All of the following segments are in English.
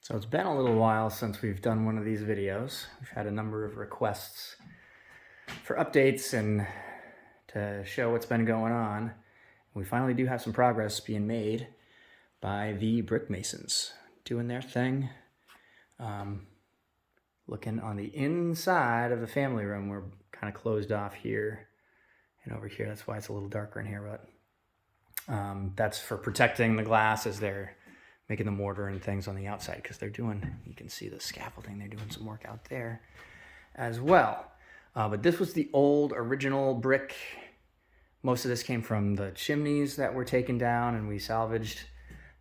So it's been a little while since we've done one of these videos. We've had a number of requests for updates and to show what's been going on. We finally do have some progress being made by the brick masons, doing their thing. Looking on the inside of the family room, we're kind of closed off here and over here. That's why it's a little darker in here, but that's for protecting the glass as they're making the mortar and things on the outside, because they're doing, you can see the scaffolding, they're doing some work out there as well. But this was the old original brick. Most of this came from the chimneys that were taken down, and we salvaged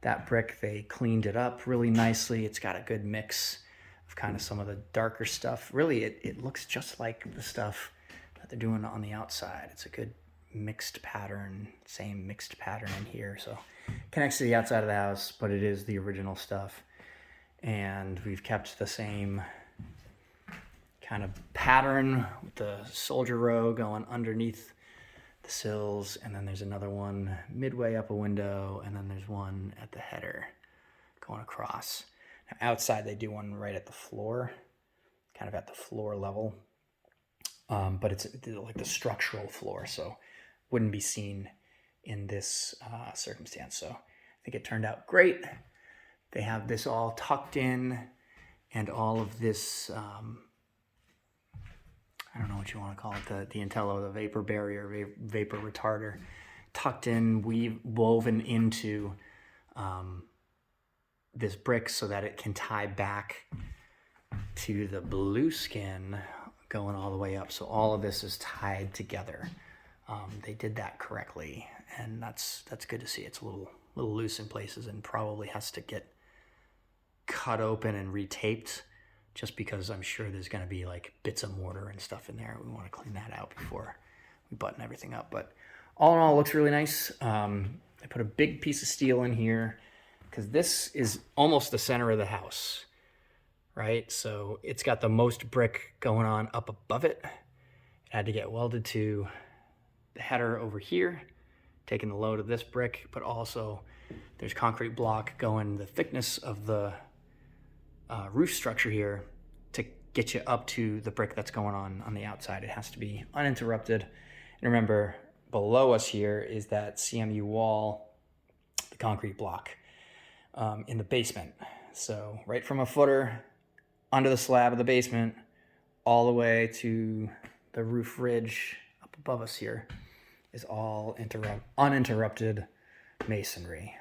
that brick. They cleaned it up really nicely. It's got a good mix of kind of some of the darker stuff. Really, it looks just like the stuff that they're doing on the outside. It's a good mixed pattern, same mixed pattern in here. So connects to the outside of the house, but it is the original stuff. And we've kept the same kind of pattern with the soldier row going underneath the sills, and then there's another one midway up a window, and then there's one at the header going across. Now outside they do one right at the floor, kind of at the floor level, but it's like the structural floor, so wouldn't be seen in this circumstance. So I think it turned out great. They have this all tucked in, and all of this, I don't know what you want to call it, the Intello, the vapor barrier, vapor retarder, tucked in, woven into this brick so that it can tie back to the blue skin going all the way up. So all of this is tied together. They did that correctly, and that's good to see. It's a little loose in places and probably has to get cut open and retaped, just because I'm sure there's going to be like bits of mortar and stuff in there. We want to clean that out before we button everything up. But all in all, it looks really nice. I put a big piece of steel in here because this is almost the center of the house, right? So it's got the most brick going on up above it. It had to get welded to the header over here, taking the load of this brick, but also there's concrete block going the thickness of the roof structure here to get you up to the brick that's going on the outside. It has to be uninterrupted. And remember, below us here is that CMU wall, the concrete block in the basement. So right from a footer onto the slab of the basement, all the way to the roof ridge up above us here is all uninterrupted masonry,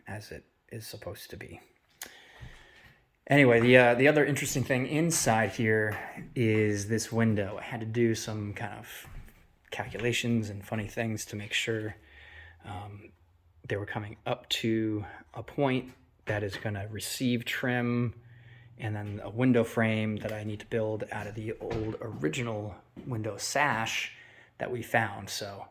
as it is supposed to be. Anyway, the other interesting thing inside here is this window. I had to do some kind of calculations and funny things to make sure they were coming up to a point that is going to receive trim, and then a window frame that I need to build out of the old original window sash that we found. So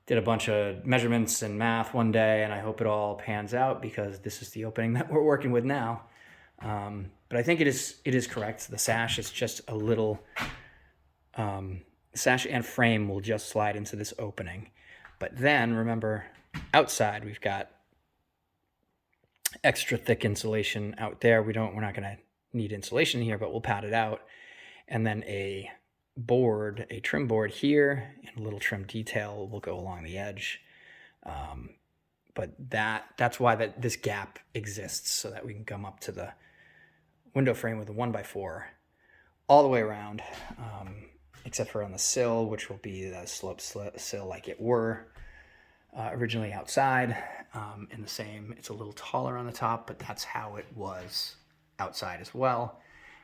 did a bunch of measurements and math one day, and I hope it all pans out because this is the opening that we're working with now. But I think it is correct. The sash is just a little, sash and frame will just slide into this opening. But then remember, outside we've got extra thick insulation out there. We're not going to need insulation here, but we'll pad it out. And then a trim board here, and a little trim detail will go along the edge. But that's why this gap exists, so that we can come up to the window frame with a 1x4 all the way around, except for on the sill, which will be the sloped sill like it were originally outside. And the same, it's a little taller on the top, but that's how it was outside as well.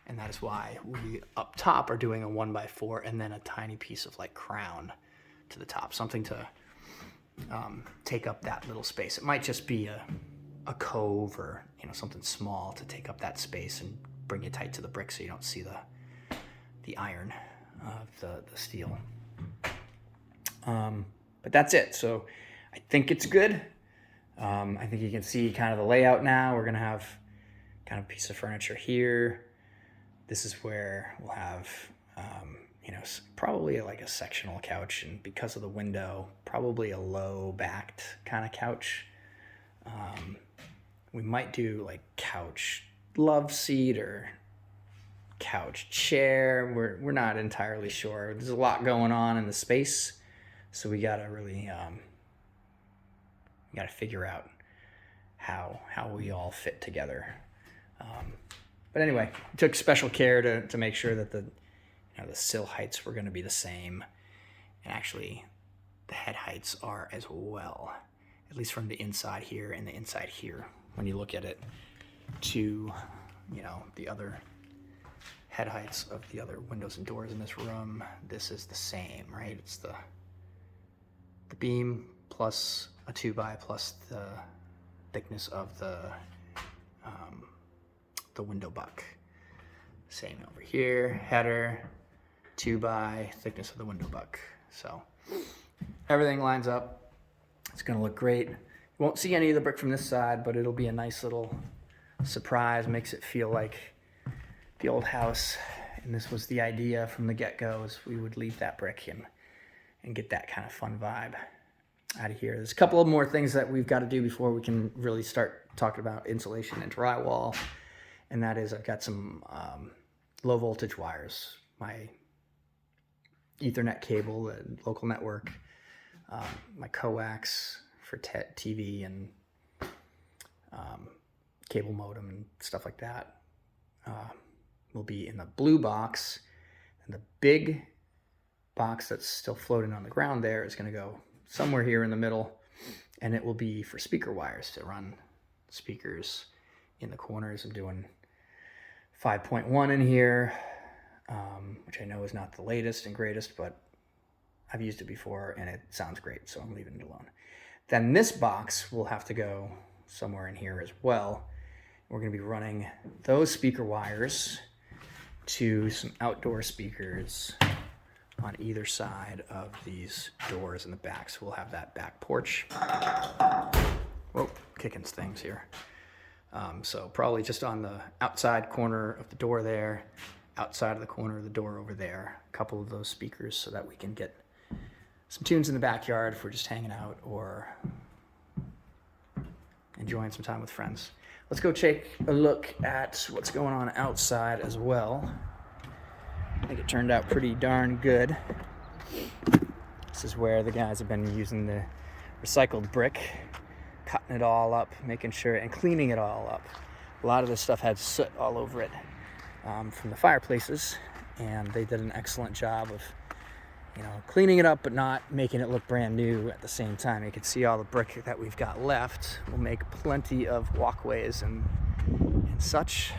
And that is why we up top are doing a 1x4 and then a tiny piece of like crown to the top, something to take up that little space. It might just be a cove or something small to take up that space and bring you tight to the brick so you don't see the iron of the steel. But that's it. So I think it's good. I think you can see kind of the layout now. We're gonna have kind of a piece of furniture here. This is where we'll have probably like a sectional couch, and because of the window, probably a low-backed kind of couch. We might do like couch love seat or couch chair. We're not entirely sure. There's a lot going on in the space, so we gotta really figure out how we all fit together. But anyway, took special care to make sure that the sill heights were going to be the same, and actually the head heights are as well, at least from the inside here and the inside here. When you look at it to the other head heights of the other windows and doors in this room, this is the same, right? It's the beam plus a 2x plus the thickness of the window buck. Same over here, header, 2x, thickness of the window buck. So everything lines up. It's gonna look great. You won't see any of the brick from this side, but it'll be a nice little surprise. Makes it feel like the old house. And this was the idea from the get-go, is we would leave that brick and get that kind of fun vibe out of here. There's a couple of more things that we've got to do before we can really start talking about insulation and drywall. And that is, I've got some low voltage wires, my Ethernet cable, the local network, my coax for TV and cable modem and stuff like that will be in the blue box. And the big box that's still floating on the ground there is going to go somewhere here in the middle, and it will be for speaker wires to run speakers in the corners. I'm doing 5.1 in here, which I know is not the latest and greatest, but I've used it before and it sounds great, so I'm leaving it alone. Then this box will have to go somewhere in here as well. We're going to be running those speaker wires to some outdoor speakers on either side of these doors in the back. So we'll have that back porch. Whoa, kicking things here. So probably just on the outside corner of the door there, outside of the corner of the door over there, a couple of those speakers so that we can get some tunes in the backyard if we're just hanging out or enjoying some time with friends. Let's go take a look at what's going on outside as well. I think it turned out pretty darn good. This is where the guys have been using the recycled brick, cutting it all up, making sure, and cleaning it all up. A lot of this stuff had soot all over it from the fireplaces, and they did an excellent job of cleaning it up but not making it look brand new at the same time. You can see all the brick that we've got left. We'll make plenty of walkways and such.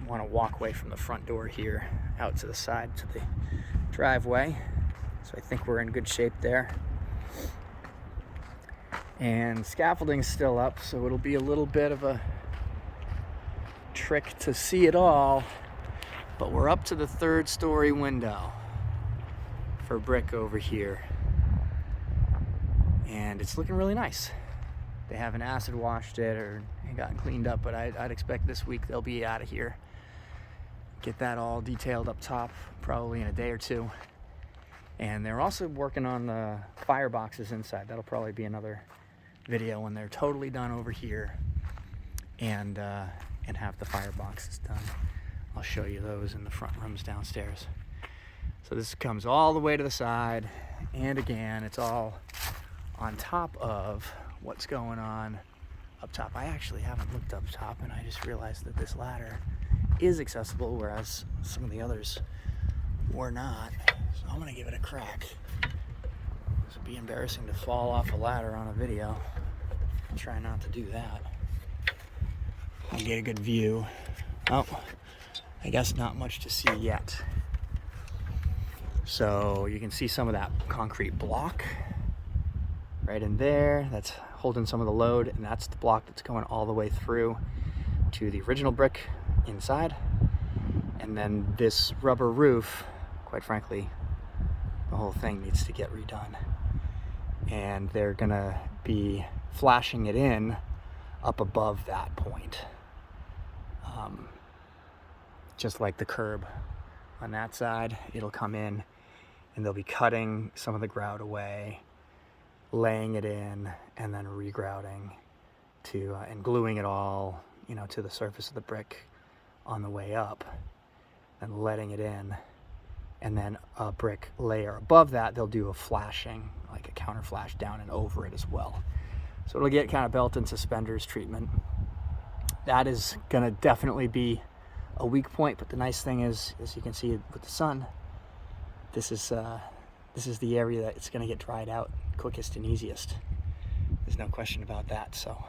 Want a walkway from the front door here out to the side to the driveway, so I think we're in good shape there. And scaffolding's still up, so it'll be a little bit of a trick to see it all, but we're up to the 3rd story window for brick over here, and it's looking really nice. They haven't acid washed it or gotten cleaned up, but I'd expect this week they'll be out of here. Get that all detailed up top, probably in a day or two. And they're also working on the fireboxes inside. That'll probably be another video when they're totally done over here and have the fireboxes done. I'll show you those in the front rooms downstairs. So this comes all the way to the side, and again, it's all on top of what's going on up top. I actually haven't looked up top, and I just realized that this ladder is accessible, whereas some of the others were not. So I'm gonna give it a crack. This would be embarrassing to fall off a ladder on a video. I'll try not to do that. I'll get a good view. Oh, I guess not much to see yet. So you can see some of that concrete block right in there. That's holding some of the load, and that's the block that's going all the way through to the original brick inside. And then this rubber roof, quite frankly, the whole thing needs to get redone. And they're gonna be flashing it in up above that point. Just like the curb on that side, it'll come in and they'll be cutting some of the grout away, laying it in, and then regrouting to and gluing it all you know, to the surface of the brick on the way up and letting it in. And then a brick layer above that, they'll do a flashing, like a counter flash down and over it as well. So it'll get kind of belt and suspenders treatment. That is gonna definitely be a weak point, but the nice thing is, as you can see with the sun, this is the area that it's gonna get dried out quickest and easiest. There's no question about that. So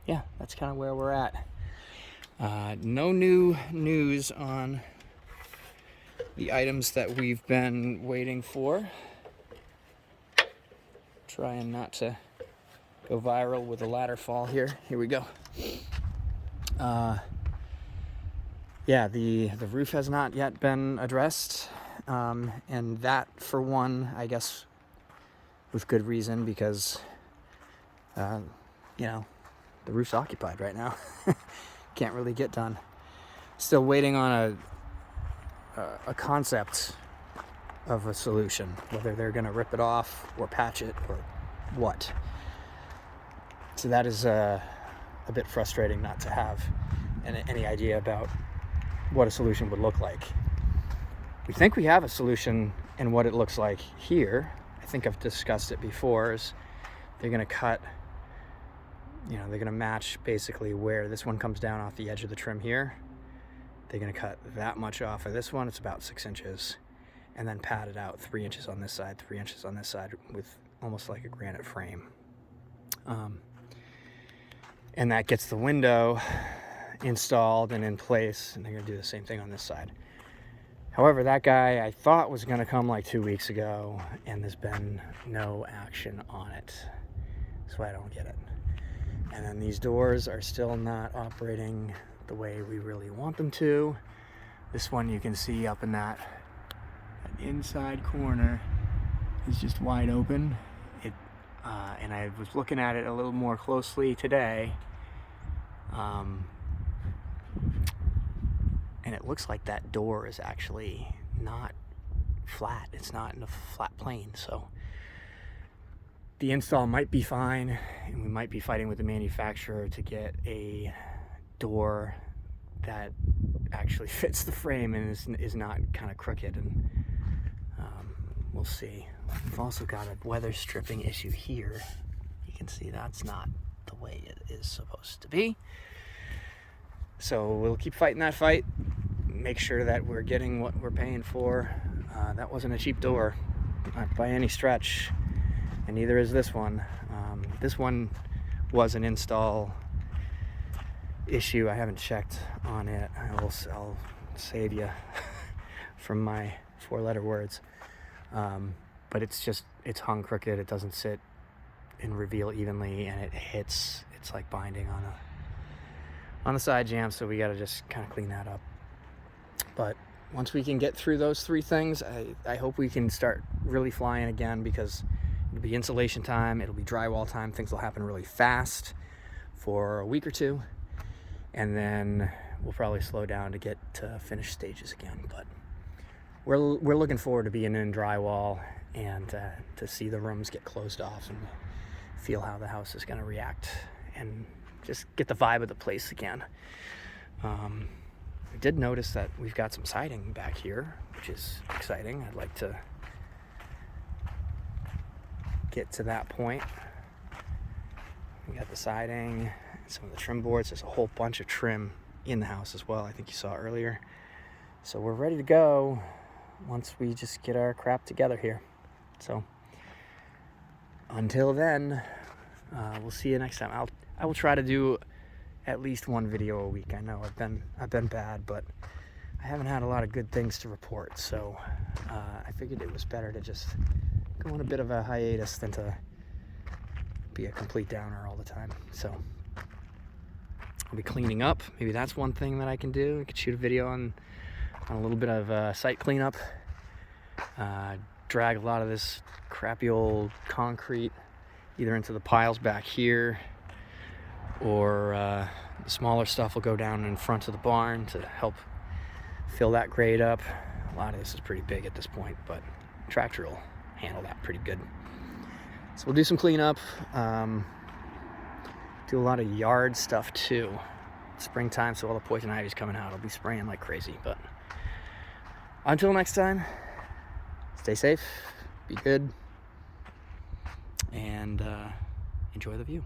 yeah, that's kind of where we're at. No new news on the items that we've been waiting for. Trying not to go viral with a ladder fall here. Here we go. Yeah, the roof has not yet been addressed. And that, for one, I guess with good reason, because, you know, the roof's occupied right now. Can't really get done. Still waiting on a concept of a solution, whether they're going to rip it off or patch it or what. So that is a bit frustrating not to have any idea about what a solution would look like. We think we have a solution in what it looks like here. I think I've discussed it before. Is they're going to cut, you know, they're going to match basically where this one comes down off the edge of the trim here. They're going to cut that much off of this one. It's about 6 inches. And then pad it out 3 inches on this side, 3 inches on this side with almost like a granite frame. And that gets the window installed and in place, and they're going to do the same thing on this side. However, that guy I thought was going to come like 2 weeks ago, and there's been no action on it. So I don't get it. And then these doors are still not operating the way we really want them to. This one you can see up in that inside corner is just wide open. And I was looking at it a little more closely today, and it looks like that door is actually not flat. It's not in a flat plane, so the install might be fine, and we might be fighting with the manufacturer to get a door that actually fits the frame and is not kind of crooked, and we'll see. We've also got a weather stripping issue here. You can see that's not the way it is supposed to be. So we'll keep fighting that fight, make sure that we're getting what we're paying for. That wasn't a cheap door, not by any stretch, and neither is this one. This one was an install issue. I haven't checked on it. I'll save you from my 4-letter words. But it's hung crooked. It doesn't sit and reveal evenly, and it hits. It's like binding on the side jamb, so we got to just kind of clean that up. But once we can get through those 3 things, I hope we can start really flying again, because it'll be insulation time, it'll be drywall time. Things will happen really fast for a week or 2, and then we'll probably slow down to get to finished stages again. But we're looking forward to being in drywall and to see the rooms get closed off and feel how the house is going to react and just get the vibe of the place again. I did notice that we've got some siding back here, which is exciting. I'd like to get to that point. We got the siding, some of the trim boards. There's a whole bunch of trim in the house as well. I think you saw earlier. So we're ready to go once we just get our crap together here. So until then, we'll see you next time. I will try to do at least 1 video a week. I know I've been bad, but I haven't had a lot of good things to report. So I figured it was better to just go on a bit of a hiatus than to be a complete downer all the time. So I'll be cleaning up. Maybe that's one thing that I can do. I could shoot a video on a little bit of site cleanup. Drag a lot of this crappy old concrete either into the piles back here, or the smaller stuff will go down in front of the barn to help fill that grade up. A lot of this is pretty big at this point, but tractor will handle that pretty good. So we'll do some cleanup. Do a lot of yard stuff too. Springtime, so all the poison ivy's coming out. I'll be spraying like crazy. But until next time, stay safe, be good, and enjoy the view.